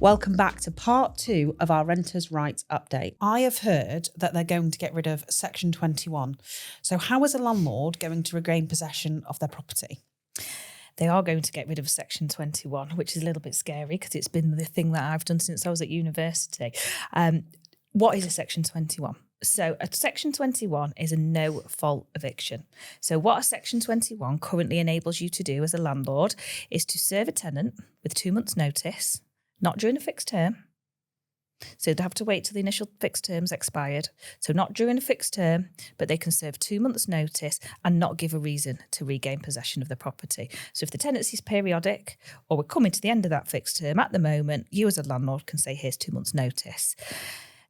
Welcome back to part 2 of our Renters' Rights Update. I have heard that they're going to get rid of Section 21. So how is a landlord going to regain possession of their property? They are going to get rid of Section 21, which is a little bit scary because it's been the thing that I've done since I was at university. What is a Section 21? So a Section 21 is a no-fault eviction. So what a Section 21 currently enables you to do as a landlord is to serve a tenant with 2 months' notice, not during a fixed term. So they have to wait till the initial fixed term's expired. So not during a fixed term, but they can serve 2 months' notice and not give a reason to regain possession of the property. So if the tenancy is periodic or we're coming to the end of that fixed term at the moment, you as a landlord can say, here's 2 months' notice.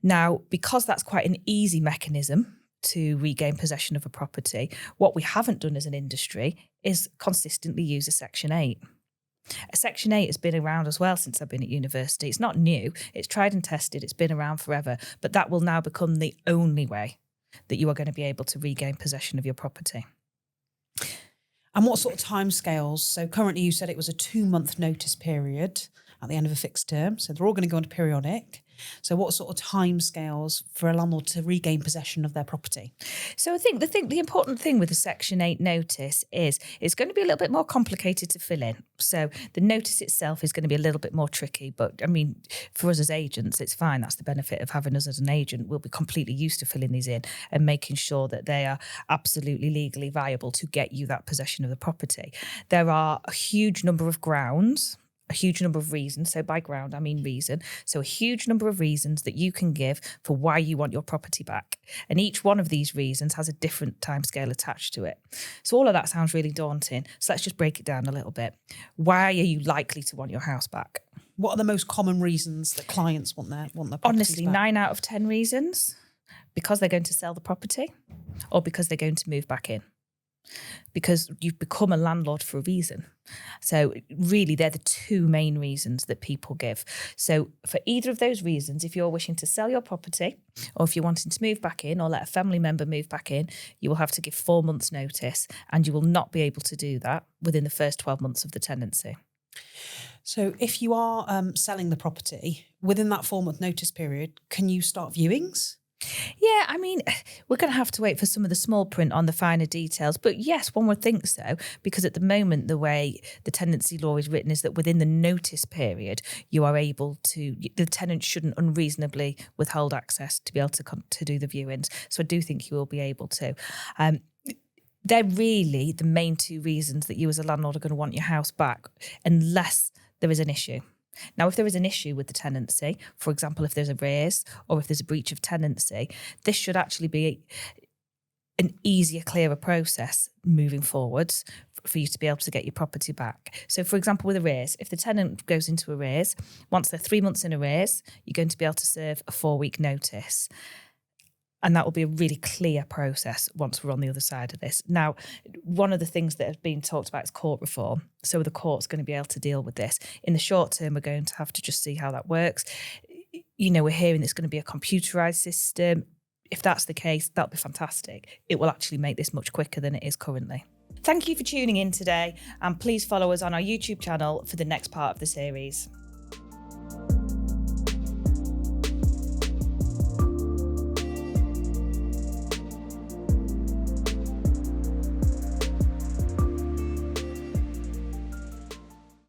Now, because that's quite an easy mechanism to regain possession of a property, what we haven't done as an industry is consistently use a Section 8. A Section 8 has been around as well since I've been at university. It's not new, it's tried and tested, it's been around forever, but that will now become the only way that you are going to be able to regain possession of your property. And what sort of timescales? So currently you said it was a 2-month notice period at the end of a fixed term. So they're all going to go into periodic. So what sort of timescales for a landlord to regain possession of their property? So I think the important thing with the Section 8 notice is it's going to be a little bit more complicated to fill in. So the notice itself is going to be a little bit more tricky. But I mean, for us as agents, it's fine. That's the benefit of having us as an agent. We'll be completely used to filling these in and making sure that they are absolutely legally viable to get you that possession of the property. There are a huge number of grounds, a huge number of reasons. So by ground, I mean reason. So a huge number of reasons that you can give for why you want your property back. And each one of these reasons has a different timescale attached to it. So all of that sounds really daunting. So let's just break it down a little bit. Why are you likely to want your house back? What are the most common reasons that clients want their properties Honestly, back? 9 out of 10 reasons. Because they're going to sell the property or because they're going to move back in. Because you've become a landlord for a reason. So really, they're the two main reasons that people give. So for either of those reasons, if you're wishing to sell your property or if you're wanting to move back in or let a family member move back in, you will have to give 4 months notice and you will not be able to do that within the first 12 months of the tenancy. So if you are selling the property within that 4-month notice period, can you start viewings? Yeah, I mean, we're going to have to wait for some of the small print on the finer details. But yes, one would think so, because at the moment, the way the tenancy law is written is that within the notice period, you are able to, the tenant shouldn't unreasonably withhold access to be able to come to do the viewings. So I do think you will be able to. They're really the main two reasons that you as a landlord are going to want your house back, unless there is an issue. Now, if there is an issue with the tenancy, for example, if there's arrears or if there's a breach of tenancy, this should actually be an easier, clearer process moving forwards for you to be able to get your property back. So, for example, with arrears, if the tenant goes into arrears, once they're 3 months in arrears, you're going to be able to serve a 4-week notice. And that will be a really clear process once we're on the other side of this. Now, one of the things that has been talked about is court reform. So the court's going to be able to deal with this. In the short term, we're going to have to just see how that works. You know, we're hearing it's going to be a computerised system. If that's the case, that'll be fantastic. It will actually make this much quicker than it is currently. Thank you for tuning in today, and please follow us on our YouTube channel for the next part of the series.